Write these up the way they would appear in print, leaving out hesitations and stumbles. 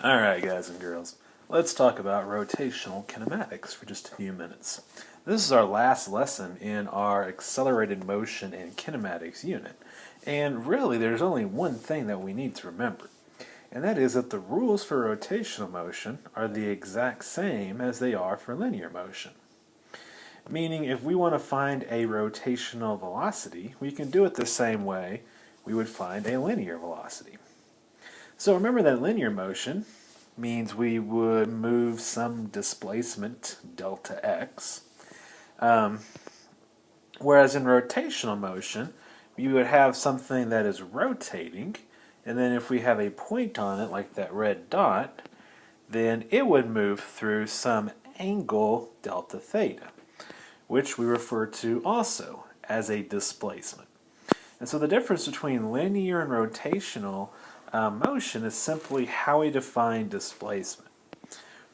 Alright, guys and girls, let's talk about rotational kinematics for just a few minutes. This is our last lesson in our accelerated motion and kinematics unit. And really, there's only one thing that we need to remember, and that is that the rules for rotational motion are the exact same as they are for linear motion. Meaning, if we want to find a rotational velocity, we can do it the same way we would find a linear velocity. So remember that linear motion means we would move some displacement, delta x, whereas in rotational motion, we would have something that is rotating, and then if we have a point on it, like that red dot, then it would move through some angle delta theta, which we refer to also as a displacement. And so the difference between linear and rotational motion is simply how we define displacement.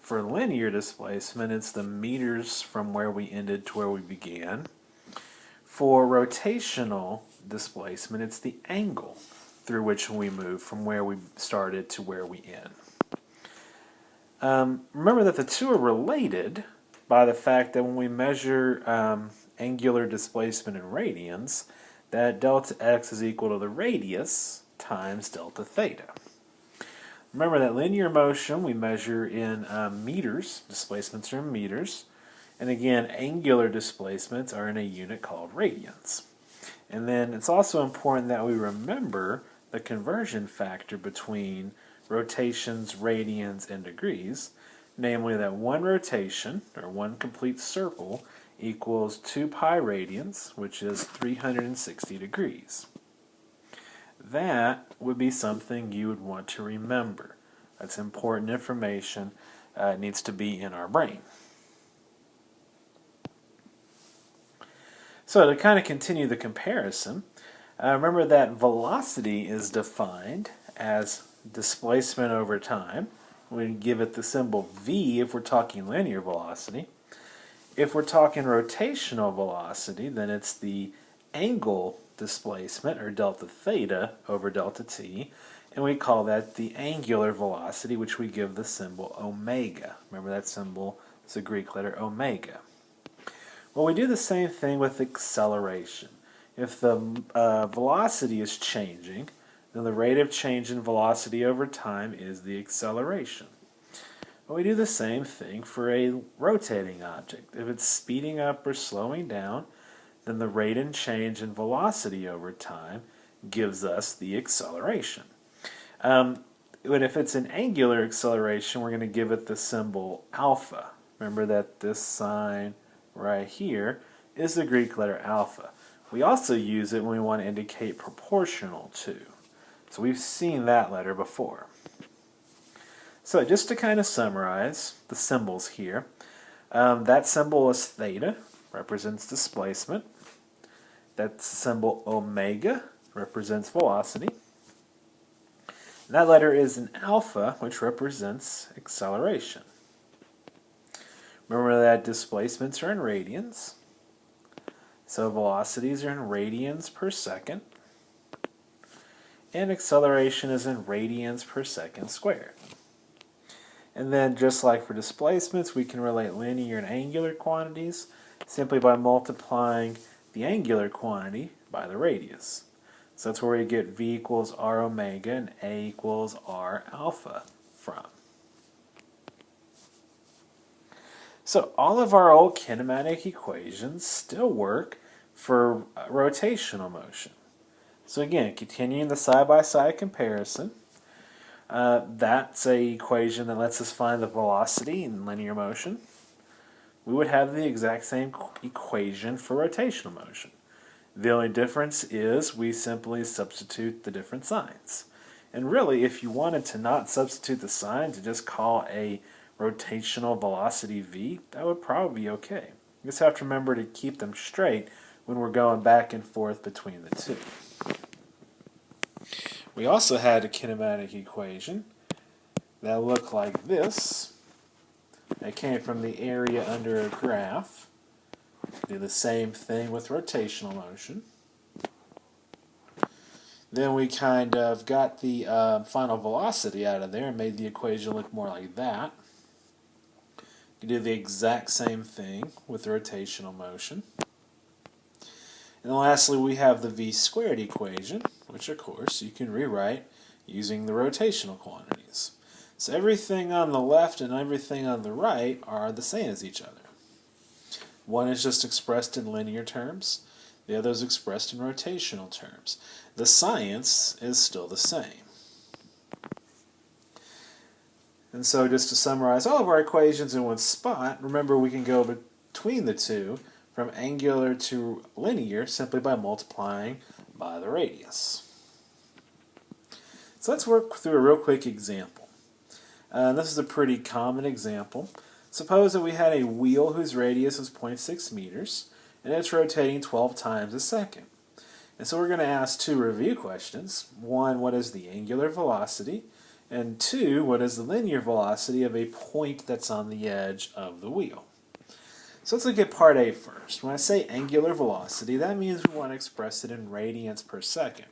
For linear displacement, it's the meters from where we ended to where we began. For rotational displacement, it's the angle through which we move from where we started to where we end. Remember that the two are related by the fact that when we measure angular displacement in radians, that delta x is equal to the radius times delta theta. Remember that linear motion we measure in meters, displacements are in meters, and again angular displacements are in a unit called radians. And then it's also important that we remember the conversion factor between rotations, radians, and degrees, namely that one rotation, or one complete circle, equals 2 pi radians, which is 360 degrees. That would be something you would want to remember. That's important information. It needs to be in our brain. So to kind of continue the comparison, remember that velocity is defined as displacement over time. We give it the symbol v if we're talking linear velocity. If we're talking rotational velocity, then it's the angle displacement, or delta theta, over delta t, and we call that the angular velocity, which we give the symbol omega. Remember that symbol is the Greek letter omega. Well, we do the same thing with acceleration. If the velocity is changing, then the rate of change in velocity over time is the acceleration. Well, we do the same thing for a rotating object. If it's speeding up or slowing down, then the rate and change in velocity over time gives us the acceleration. But if it's an angular acceleration, we're going to give it the symbol alpha. Remember that this sign right here is the Greek letter alpha. We also use it when we want to indicate proportional to. So we've seen that letter before. So just to kind of summarize the symbols here, that symbol is theta, represents displacement. That symbol omega represents velocity. And that letter is an alpha, which represents acceleration. Remember that displacements are in radians. So velocities are in radians per second. And acceleration is in radians per second squared. And then just like for displacements, we can relate linear and angular quantities simply by multiplying the angular quantity by the radius. So that's where we get v equals r omega and a equals r alpha from. So all of our old kinematic equations still work for rotational motion. So again, continuing the side-by-side comparison, that's an equation that lets us find the velocity in linear motion. We would have the exact same equation for rotational motion. The only difference is we simply substitute the different signs. And really, if you wanted to not substitute the signs and just call a rotational velocity v, that would probably be okay. You just have to remember to keep them straight when we're going back and forth between the two. We also had a kinematic equation that looked like this. It came from the area under a graph. Do the same thing with rotational motion. Then we kind of got the final velocity out of there and made the equation look more like that. You do the exact same thing with rotational motion. And then lastly, we have the v squared equation, which of course you can rewrite using the rotational quantities. So everything on the left and everything on the right are the same as each other. One is just expressed in linear terms, the other is expressed in rotational terms. The science is still the same. And so just to summarize all of our equations in one spot, remember we can go between the two from angular to linear simply by multiplying by the radius. So let's work through a real quick example. This is a pretty common example. Suppose that we had a wheel whose radius is 0.6 meters and it's rotating 12 times a second. And so we're going to ask two review questions. One, what is the angular velocity? And two, what is the linear velocity of a point that's on the edge of the wheel? So let's look at part A first. When I say angular velocity, that means we want to express it in radians per second.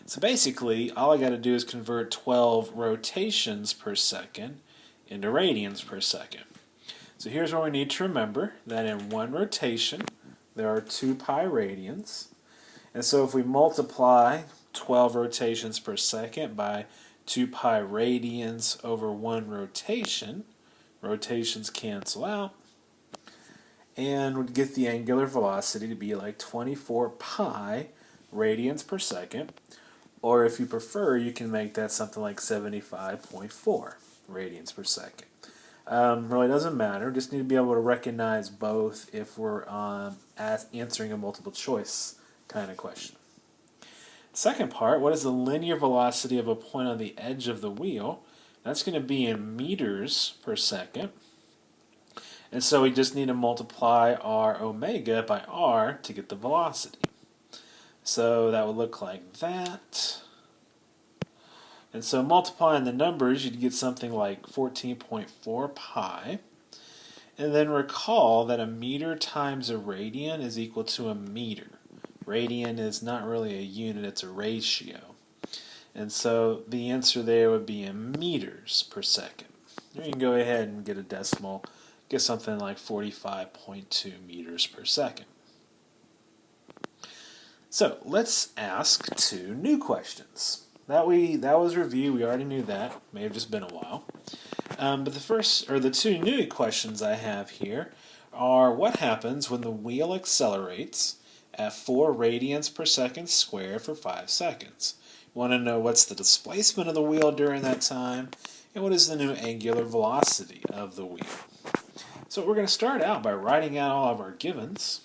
So basically, all I got to do is convert 12 rotations per second into radians per second. So here's what we need to remember, that in one rotation, there are 2 pi radians. And so if we multiply 12 rotations per second by 2 pi radians over one rotation, rotations cancel out, and we'd get the angular velocity to be like 24 pi radians per second, or if you prefer, you can make that something like 75.4 radians per second. Really doesn't matter, just need to be able to recognize both if we're answering a multiple choice kind of question. Second part, what is the linear velocity of a point on the edge of the wheel? That's going to be in meters per second. And so we just need to multiply our omega by r to get the velocity. So that would look like that. And so multiplying the numbers, you'd get something like 14.4 pi. And then recall that a meter times a radian is equal to a meter. Radian is not really a unit, it's a ratio. And so the answer there would be in meters per second. Or you can go ahead and get a decimal, get something like 45.2 meters per second. So let's ask two new questions. That was review, we already knew that, may have just been a while. But the two new questions I have here are, what happens when the wheel accelerates at 4 radians per second squared for 5 seconds? You want to know what's the displacement of the wheel during that time, and what is the new angular velocity of the wheel. So we're going to start out by writing out all of our givens.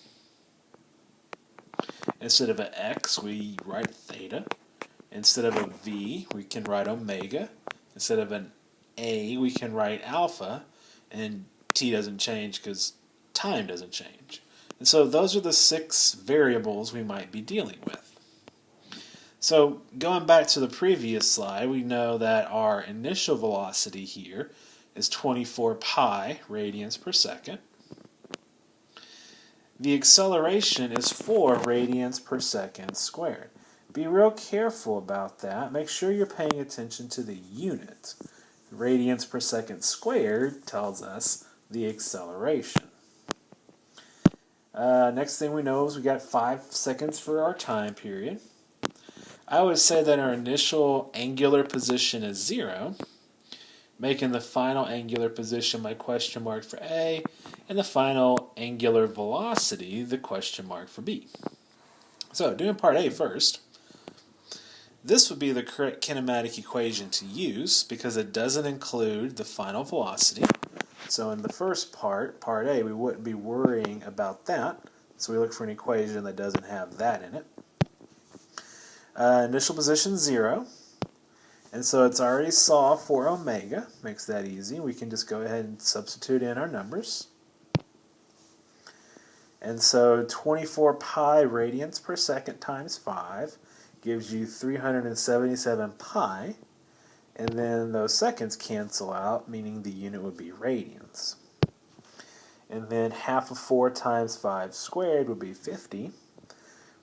Instead of an x, we write theta. Instead of a v, we can write omega. Instead of an a, we can write alpha, and t doesn't change because time doesn't change. And so those are the 6 variables we might be dealing with. So going back to the previous slide, we know that our initial velocity here is 24 pi radians per second. The acceleration is 4 radians per second squared. Be real careful about that. Make sure you're paying attention to the unit. Radians per second squared tells us the acceleration. Next thing we know is we got 5 seconds for our time period. I would say that our initial angular position is 0, making the final angular position my question mark for A, and the final angular velocity the question mark for B. So doing part A first, this would be the correct kinematic equation to use because it doesn't include the final velocity. So in the first part, part A, we wouldn't be worrying about that. So we look for an equation that doesn't have that in it. Initial position 0. And so it's already solved for omega. Makes that easy. We can just go ahead and substitute in our numbers. And so 24 pi radians per second times 5 gives you 377 pi. And then those seconds cancel out, meaning the unit would be radians. And then half of 4 times 5 squared would be 50,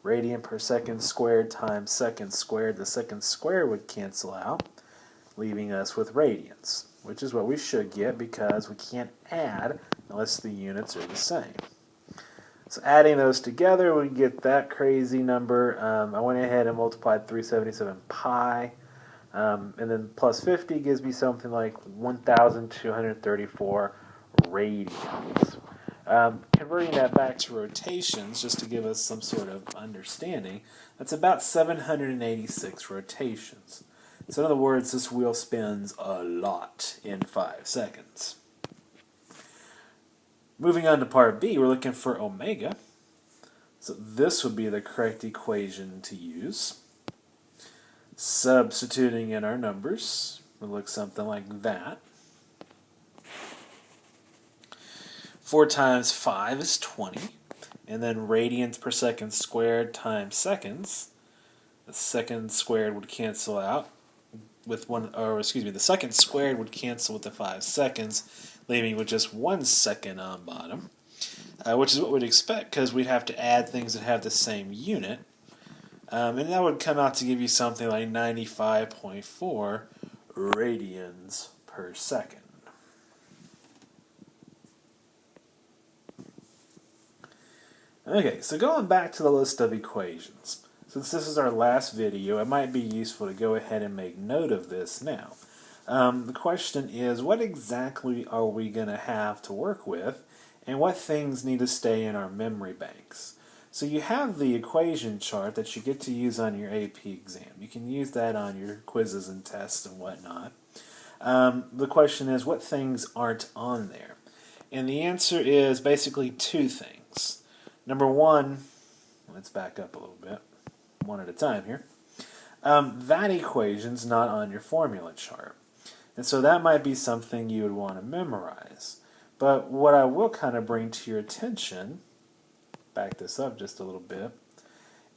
radian per second squared times second squared. The second squared would cancel out, leaving us with radians, which is what we should get because we can't add unless the units are the same. So adding those together, we get that crazy number. I went ahead and multiplied 377 pi, and then plus 50 gives me something like 1,234 radians. Converting that back to rotations, just to give us some sort of understanding, that's about 786 rotations. So in other words, this wheel spins a lot in 5 seconds. Moving on to part B, we're looking for omega. So this would be the correct equation to use. Substituting in our numbers, it looks something like that. 4 times 5 is 20. And then radians per second squared times seconds. The second squared would cancel out with the second squared would cancel with the 5 seconds, leaving with just 1 second on bottom, which is what we'd expect because we'd have to add things that have the same unit. And that would come out to give you something like 95.4 radians per second. Okay, so going back to the list of equations. Since this is our last video, it might be useful to go ahead and make note of this now. The question is, what exactly are we going to have to work with, and what things need to stay in our memory banks? So you have the equation chart that you get to use on your AP exam. You can use that on your quizzes and tests and whatnot. The question is, what things aren't on there? And the answer is basically 2 things. Number 1, let's back up a little bit. One at a time here. That equation's not on your formula chart. And so that might be something you would want to memorize. But what I will kind of bring to your attention, back this up just a little bit,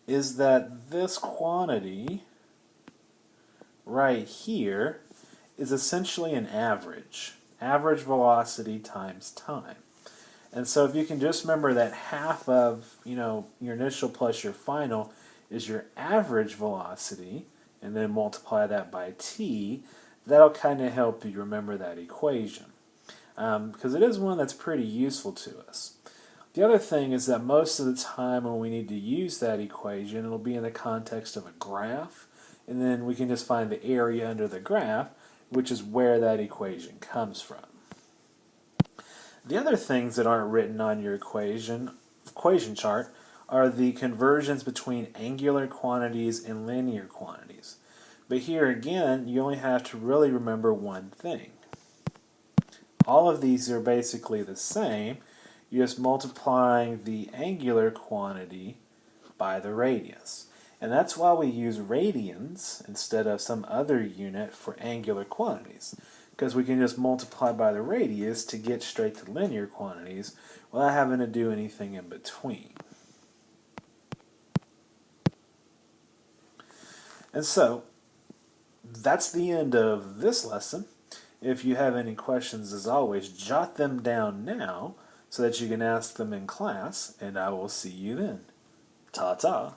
is that this quantity right here is essentially an average. Average velocity times time. And so if you can just remember that half of, your initial plus your final is your average velocity, and then multiply that by t, that'll kind of help you remember that equation. Because it is one that's pretty useful to us. The other thing is that most of the time when we need to use that equation, it'll be in the context of a graph, and then we can just find the area under the graph, which is where that equation comes from. The other things that aren't written on your equation chart are the conversions between angular quantities and linear quantities. But here again, you only have to really remember one thing. All of these are basically the same. You're just multiplying the angular quantity by the radius. And that's why we use radians instead of some other unit for angular quantities. Because we can just multiply by the radius to get straight to linear quantities without having to do anything in between. And so, that's the end of this lesson. If you have any questions, as always, jot them down now so that you can ask them in class, and I will see you then. Ta-ta.